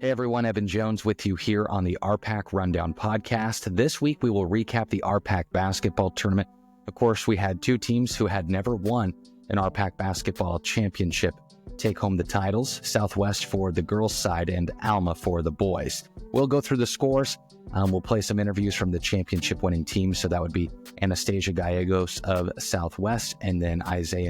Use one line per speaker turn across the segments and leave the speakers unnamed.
Hey everyone, Evan Jones with you here on the RPAC Rundown podcast. This week we will recap the RPAC Basketball Tournament. Of course, we had two teams who had never won an RPAC Basketball Championship take home the titles, Southwest for the girls' side and Alma for the boys. We'll go through the scores. We'll play some interviews from the championship winning teams. So that would be Anastasia Gallegos of Southwest, and then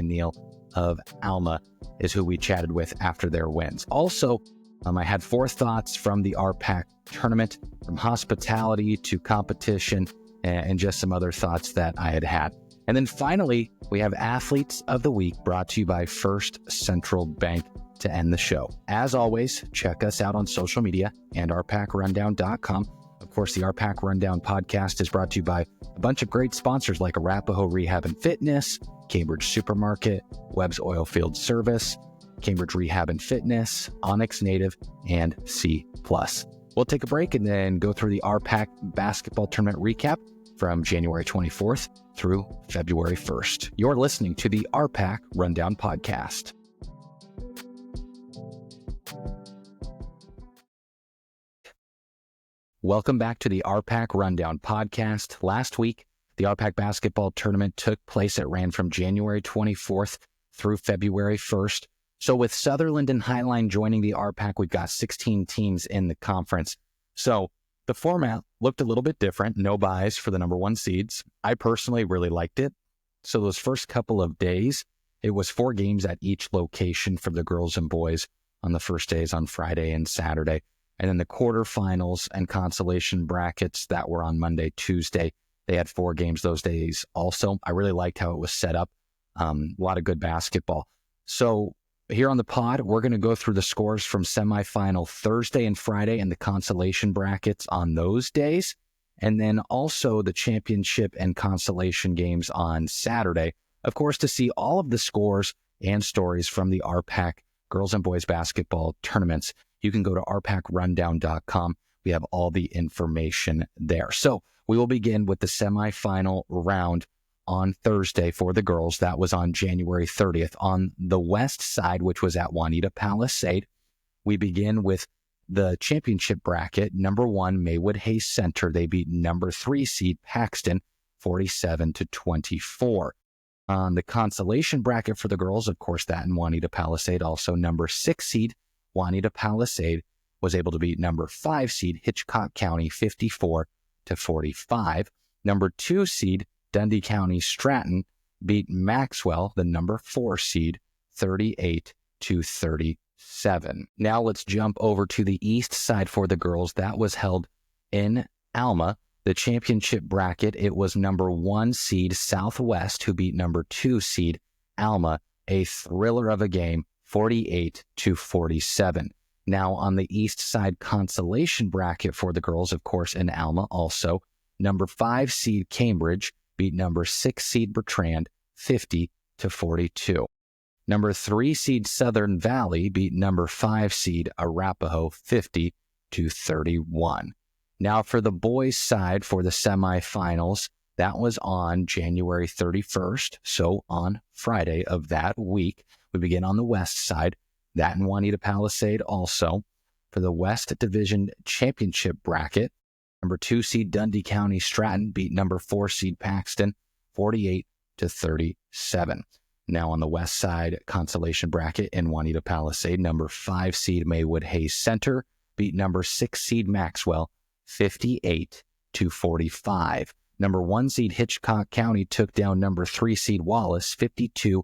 Neal of Alma is who we chatted with after their wins. Also, I had four thoughts from the RPAC tournament, from hospitality to competition, and just some other thoughts that I had. And then finally, we have Athletes of the Week brought to you by First Central Bank to end the show. As always, check us out on social media and rpacrundown.com. Of course, the RPAC Rundown podcast is brought to you by a bunch of great sponsors like Arapahoe Rehab and Fitness, Cambridge Supermarket, Webb's Oilfield Service, Cambridge Rehab and Fitness, Onyx Native, and C+. We'll take a break and then go through the RPAC Basketball Tournament recap from January 24th through February 1st. You're listening to the RPAC Rundown podcast. Welcome back to the RPAC Rundown podcast. Last week, the RPAC Basketball Tournament took place. It ran from January 24th through February 1st. So with Sutherland and Highline joining the RPAC, we've got 16 teams in the conference. So the format looked a little bit different. No buys for the number one seeds. I personally really liked it. So those first couple of days, it was 4 games at each location for the girls and boys on the first days on Friday and Saturday. And then the quarterfinals and consolation brackets that were on Monday, Tuesday, they had 4 games those days also. I really liked how it was set up. A lot of good basketball. So here on the pod, we're going to go through the scores from semifinal Thursday and Friday and the consolation brackets on those days. And then also the championship and consolation games on Saturday. Of course, to see all of the scores and stories from the RPAC girls and boys basketball tournaments, you can go to rpacrundown.com. We have all the information there. So we will begin with the semifinal round on Thursday for the girls. That was on January 30th. On the west side, which was at Juanita Palisade, we begin with the championship bracket. Number 1, Maywood Hayes Center. They beat number 3 seed Paxton 47-24. On the consolation bracket for the girls, of course, that in Juanita Palisade, also number 6 seed Juanita Palisade was able to beat number 5 seed Hitchcock County 54-45. Number 2 seed Dundee County Stratton beat Maxwell, the number 4 seed, 38-37. Now let's jump over to the east side for the girls. That was held in Alma. The championship bracket, it was number 1 seed Southwest who beat number 2 seed Alma, a thriller of a game, 48-47. Now on the east side consolation bracket for the girls, of course, in Alma also, number 5 seed Cambridge beat number 6 seed Bertrand 50-42. Number 3 seed Southern Valley beat number 5 seed Arapahoe 50-31. Now for the boys' side for the semifinals, that was on January 31st. So on Friday of that week, we begin on the west side, that in Juanita Palisade also. For the West Division Championship bracket, number 2 seed Dundee County Stratton beat number 4 seed Paxton 48-37. Now on the west side consolation bracket in Juanita Palisade, number 5 seed Maywood Hayes Center beat number 6 seed Maxwell 58-45. Number 1 seed Hitchcock County took down number 3 seed Wallace 52-50.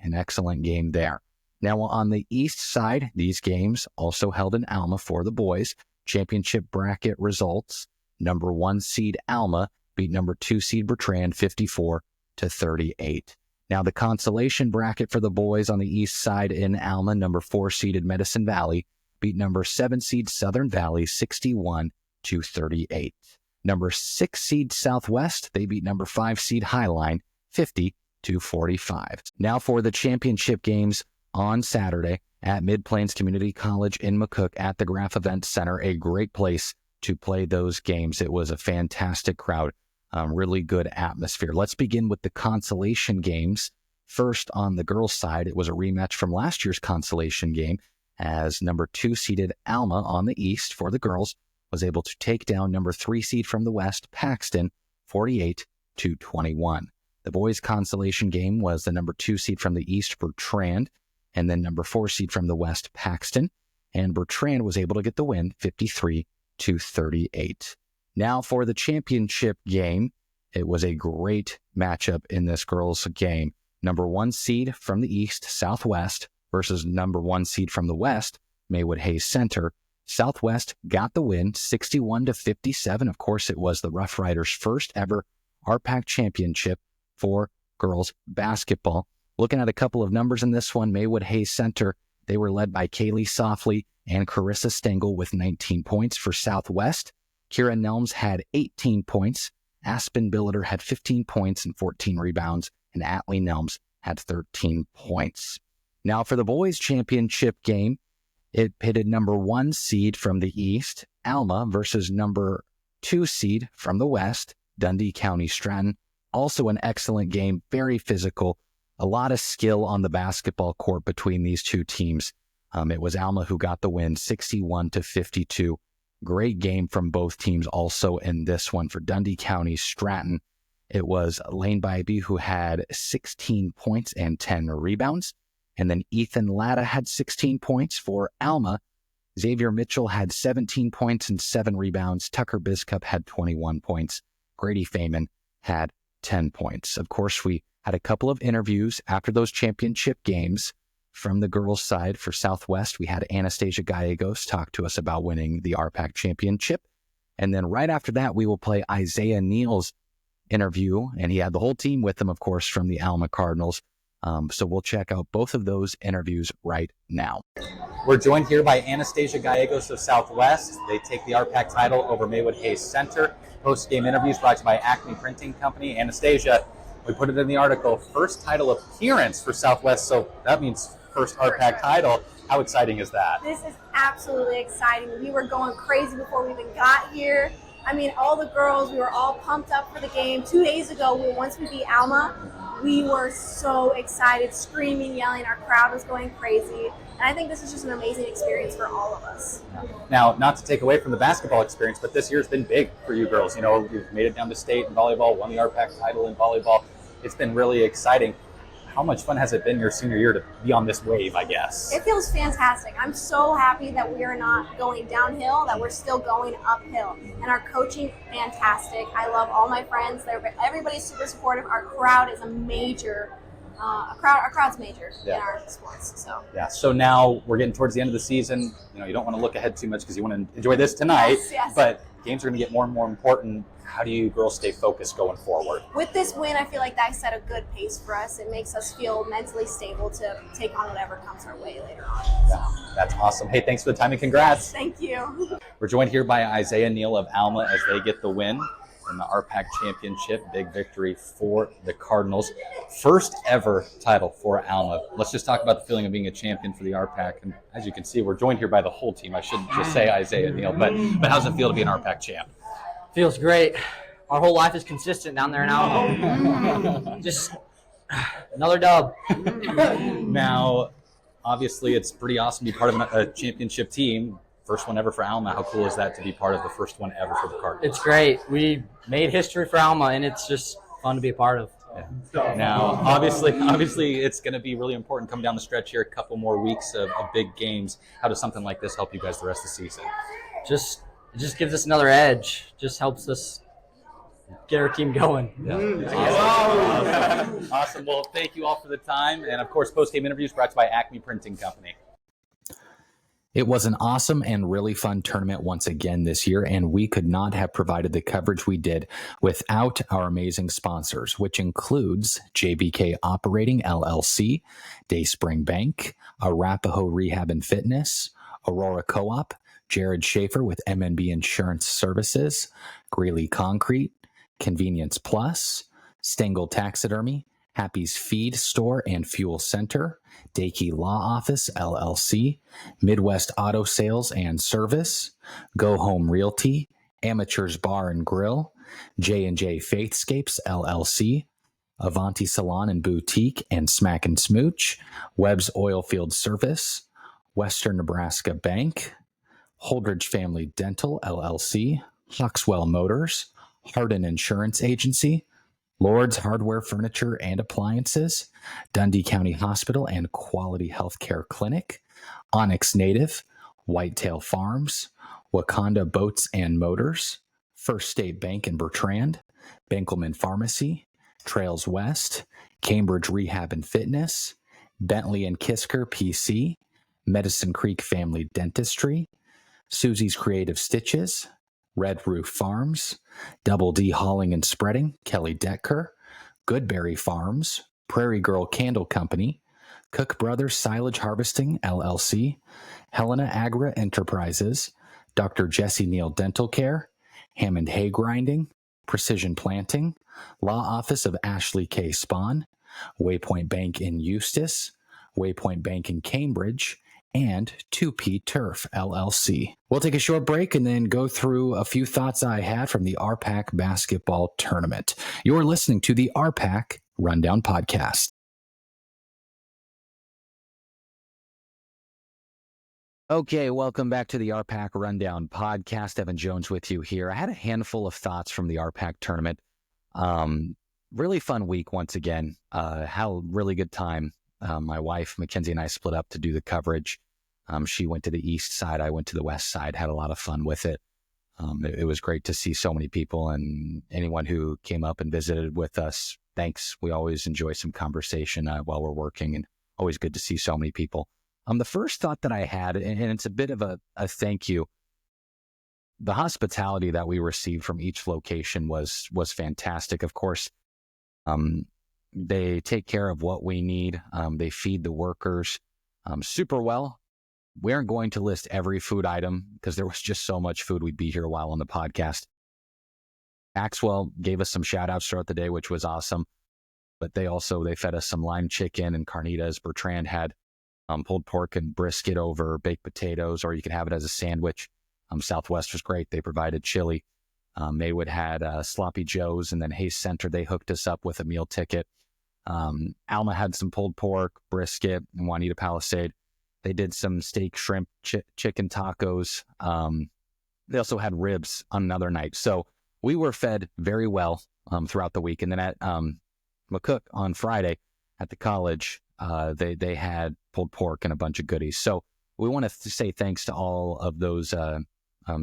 An excellent game there. Now on the east side, these games also held in Alma for the boys. Championship bracket results, number 1 seed Alma beat number 2 seed Bertrand 54-38. Now the consolation bracket for the boys on the east side in Alma, number 4 seeded Medicine Valley beat number 7 seed Southern Valley 61-38. Number 6 seed Southwest, they beat number 5 seed Highline 50-45. Now for the championship games on Saturday at Mid-Plains Community College in McCook at the Graf Event Center, a great place to play those games. It was a fantastic crowd, really good atmosphere. Let's begin with the consolation games. First, on the girls' side, it was a rematch from last year's consolation game. as number 2 seeded Alma on the East for the girls was able to take down number 3 seed from the West, Paxton, 48-21. The boys' consolation game was the number 2 seed from the East, Bertrand, and then number 4 seed from the West, Paxton. And Bertrand was able to get the win, 53-38. Now for the championship game, it was a great matchup in this girls' game. Number 1 seed from the East, Southwest, versus number 1 seed from the West, Maywood Hayes Center. Southwest got the win, 61-57. Of course, it was the Rough Riders' first ever RPAC championship for girls basketball. Looking at a couple of numbers in this one, Maywood Hayes Center, they were led by Kaylee Softly and Carissa Stengel with 19 points for Southwest. Kira Nelms had 18 points. Aspen Billiter had 15 points and 14 rebounds, and Atlee Nelms had 13 points. Now for the boys' championship game, it pitted number 1 seed from the East, Alma, versus number 2 seed from the West, Dundee County Stratton. Also an excellent game, very physical, a lot of skill on the basketball court between these two teams. It was Alma who got the win, 61-52. Great game from both teams also in this one. For Dundee County Stratton, it was Lane Bybee who had 16 points and 10 rebounds. And then Ethan Latta had 16 points for Alma. Xavier Mitchell had 17 points and 7 rebounds. Tucker Biscup had 21 points. Grady Feynman had 10 points. Of course, we had a couple of interviews after those championship games. From the girls' side for Southwest, we had Anastasia Gallegos talk to us about winning the RPAC championship. And then right after that, we will play Isaiah Neal's interview. And he had the whole team with him, of course, from the Alma Cardinals. So we'll check out both of those interviews right now.
We're joined here by Anastasia Gallegos of Southwest. They take the RPAC title over Maywood Hayes Center. Post-game interviews brought to you by Acme Printing Company. Anastasia, we put it in the article, first title appearance for Southwest, so that means first RPAC title. How exciting is that?
This is absolutely exciting. We were going crazy before we even got here. I mean, all the girls, we were all pumped up for the game. 2 days ago, once we beat Alma, we were so excited, screaming, yelling. Our crowd was going crazy. And I think this is just an amazing experience for all of us.
Now, not to take away from the basketball experience, but this year's been big for you girls. You know, you've made it down to state in volleyball, won the RPAC title in volleyball. It's been really exciting. How much fun has it been your senior year to be on this wave, I guess?
It feels fantastic. I'm so happy that we are not going downhill, that we're still going uphill. And our coaching, fantastic. I love all my friends. Everybody's super supportive. Our crowd is a major, our crowd's major in our sports. So
now we're getting towards the end of the season. You know, you don't want to look ahead too much because you want to enjoy this tonight.
Yes.
But games are going to get more and more important. How do you girls stay focused going forward?
With this win, I feel like that set a good pace for us. It makes us feel mentally stable to take on whatever comes our way later on.
Yeah, that's awesome. Hey, thanks for the time and congrats.
Thank you.
We're joined here by Isaiah Neal of Alma as they get the win in the RPAC championship. Big victory for the Cardinals. First ever title for Alma. Let's just talk about the feeling of being a champion for the RPAC. And as you can see, we're joined here by the whole team. I shouldn't just say Isaiah Neal, but how's it feel to be an RPAC champ?
Feels great. Our whole life is consistent down there now. Just another dub.
Now, obviously, it's pretty awesome to be part of a championship team. First one ever for Alma. How cool is that to be part of the first one ever for the Cardinals?
It's great. We made history for Alma, and it's just fun to be a part of.
Yeah. Now, obviously, it's going to be really important coming down the stretch here. A couple more weeks of big games. How does something like this help you guys the rest of the season?
It just gives us another edge. Just helps us get our team going.
Yeah. Awesome. Well, thank you all for the time. And, of course, post-game interviews brought to you by Acme Printing Company.
It was an awesome and really fun tournament once again this year, and we could not have provided the coverage we did without our amazing sponsors, which includes JBK Operating LLC, Dayspring Bank, Arapahoe Rehab and Fitness, Aurora Co-op, Jared Schaefer with MNB Insurance Services, Greeley Concrete, Convenience Plus, Stengel Taxidermy, Happy's Feed Store and Fuel Center, Dakey Law Office, LLC, Midwest Auto Sales and Service, Go Home Realty, Amateurs Bar and Grill, J&J Faithscapes, LLC, Avanti Salon and Boutique and Smack and Smooch, Webb's Oilfield Service, Western Nebraska Bank, Holdridge Family Dental, LLC, Hawkswell Motors, Hardin Insurance Agency, Lord's Hardware Furniture and Appliances, Dundee County Hospital and Quality Healthcare Clinic, Onyx Native, Whitetail Farms, Wakanda Boats and Motors, First State Bank in Bertrand, Benkelman Pharmacy, Trails West, Cambridge Rehab and Fitness, Bentley and Kisker PC, Medicine Creek Family Dentistry, Susie's Creative Stitches, Red Roof Farms, Double D Hauling and Spreading, Kelly Detker, Goodberry Farms, Prairie Girl Candle Company, Cook Brothers Silage Harvesting, LLC, Helena Agra Enterprises, Dr. Jesse Neal Dental Care, Hammond Hay Grinding, Precision Planting, Law Office of Ashley K. Spahn, Waypoint Bank in Eustis, Waypoint Bank in Cambridge, and 2P Turf, LLC. We'll take a short break and then go through a few thoughts I had from the RPAC Basketball Tournament. You're listening to the RPAC Rundown Podcast. Okay, welcome back to the RPAC Rundown Podcast. Evan Jones with you here. I had a handful of thoughts from the RPAC Tournament. Really fun week once again. Had a really good time. My wife, Mackenzie, and I split up to do the coverage. She went to the east side. I went to the west side. Had a lot of fun with it. It was great to see so many people, and anyone who came up and visited with us, thanks. We always enjoy some conversation while we're working, and always good to see so many people. The first thought that I had, and it's a bit of a thank you, the hospitality that we received from each location was fantastic. Of course, they take care of what we need. They feed the workers super well. We aren't going to list every food item because there was just so much food. We'd be here a while on the podcast. Maxwell gave us some shout outs throughout the day, which was awesome. But they fed us some lime chicken and carnitas. Bertrand had pulled pork and brisket over baked potatoes, or you could have it as a sandwich. Southwest was great. They provided chili. Maywood had Sloppy Joe's, and then Hayes Center, they hooked us up with a meal ticket. Alma had some pulled pork, brisket, and Juanita Palisade. They did some steak, shrimp, chicken tacos. They also had ribs on another night. So we were fed very well throughout the week. And then at McCook on Friday at the college, they had pulled pork and a bunch of goodies. So we want to say thanks to all of those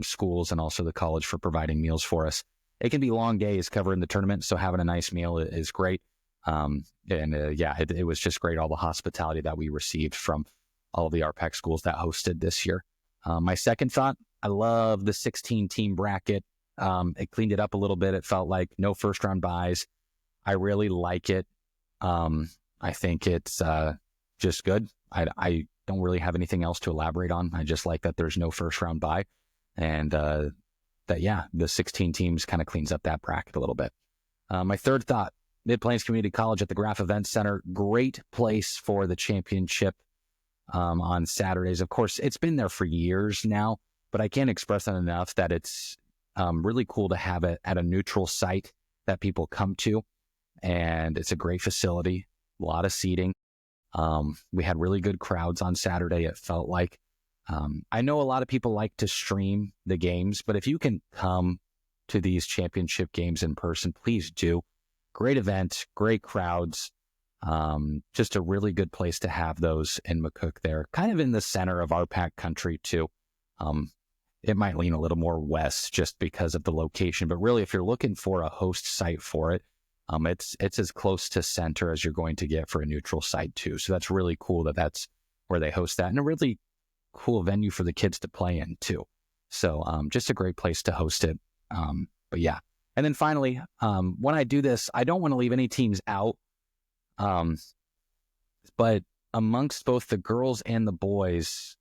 schools and also the college for providing meals for us. It can be long days covering the tournament, so having a nice meal is great. It was just great, all the hospitality that we received from all of the RPAC schools that hosted this year. My second thought, I love the 16-team bracket. It cleaned it up a little bit. It felt like no first-round buys. I really like it. I think it's just good. I don't really have anything else to elaborate on. I just like that there's no first-round bye. And the 16 teams kind of cleans up that bracket a little bit. My third thought, Mid-Plains Community College at the Graf Event Center, great place for the championship on Saturdays. Of course, it's been there for years now, but I can't express that enough that it's really cool to have it at a neutral site that people come to. And it's a great facility, a lot of seating. We had really good crowds on Saturday, it felt like. I know a lot of people like to stream the games, but if you can come to these championship games in person, please do. Great event, great crowds. Just a really good place to have those in McCook there, kind of in the center of RPAC country too. It might lean a little more west just because of the location, but really if you're looking for a host site for it, it's as close to center as you're going to get for a neutral site too. So that's really cool that that's where they host that, and a really cool venue for the kids to play in too. So just a great place to host it. But yeah. And then finally, when I do this, I don't want to leave any teams out. But amongst both the girls and the boys,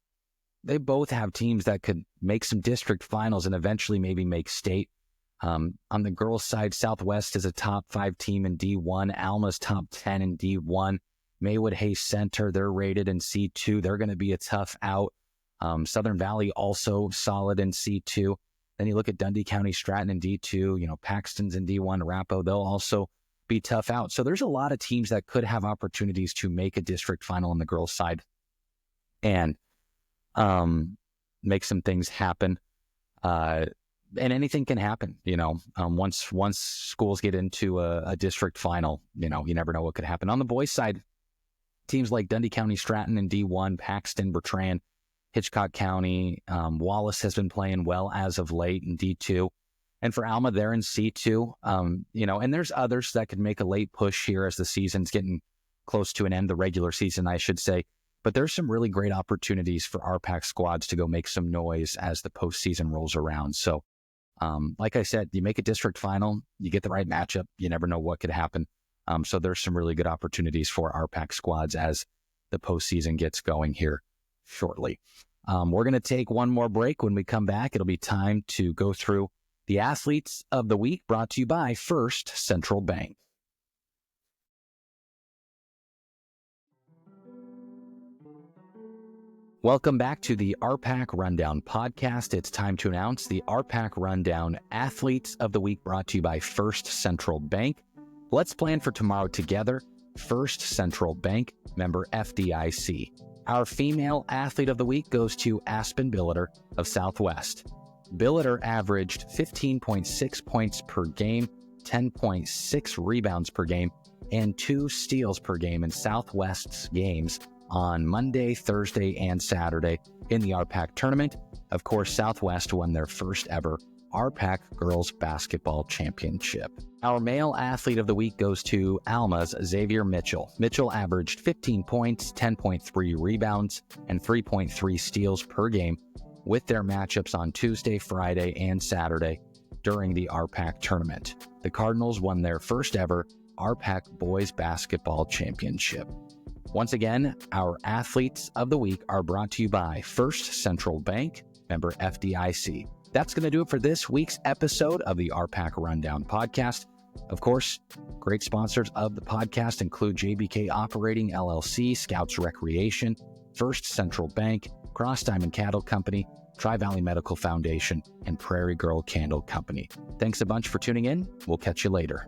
they both have teams that could make some district finals and eventually maybe make state. On the girls' side, Southwest is a top 5 team in D1. Alma's top 10 in D1. Maywood Hayes Center, they're rated in C2. They're going to be a tough out. Southern Valley also solid in C2. Then you look at Dundee County, Stratton in D2. Paxton's in D1. Arapahoe, they'll also be tough out. So there's a lot of teams that could have opportunities to make a district final on the girls' side. And make some things happen. And anything can happen, once schools get into a district final, you never know what could happen. On the boys' side, teams like Dundee County, Stratton in D1, Paxton, Bertrand, Hitchcock County, Wallace has been playing well as of late in D2. And for Alma, they're in C2, and there's others that could make a late push here as the season's getting close to an end, the regular season, I should say. But there's some really great opportunities for RPAC squads to go make some noise as the postseason rolls around. So, like I said, you make a district final, you get the right matchup, you never know what could happen. So there's some really good opportunities for RPAC squads as the postseason gets going here shortly. We're going to take one more break. When we come back, it'll be time to go through the athletes of the week, brought to you by First Central Bank. Welcome back to the RPAC Rundown podcast. It's time to announce the RPAC Rundown Athletes of the Week, brought to you by First Central Bank. Let's plan for tomorrow together. First Central Bank, member FDIC. Our female athlete of the week goes to Aspen Billiter of Southwest. Billiter averaged 15.6 points per game, 10.6 rebounds per game, and 2 steals per game in Southwest's games on Monday, Thursday, and Saturday in the RPAC Tournament. Of course, Southwest won their first ever RPAC Girls Basketball Championship. Our male athlete of the week goes to Alma's Xavier Mitchell. Mitchell averaged 15 points, 10.3 rebounds, and 3.3 steals per game with their matchups on Tuesday, Friday, and Saturday during the RPAC Tournament. The Cardinals won their first ever RPAC Boys Basketball Championship. Once again, our athletes of the week are brought to you by First Central Bank, member FDIC. That's going to do it for this week's episode of the RPAC Rundown podcast. Of course, great sponsors of the podcast include JBK Operating LLC, Scouts Recreation, First Central Bank, Cross Diamond Cattle Company, Tri-Valley Medical Foundation, and Prairie Girl Candle Company. Thanks a bunch for tuning in. We'll catch you later.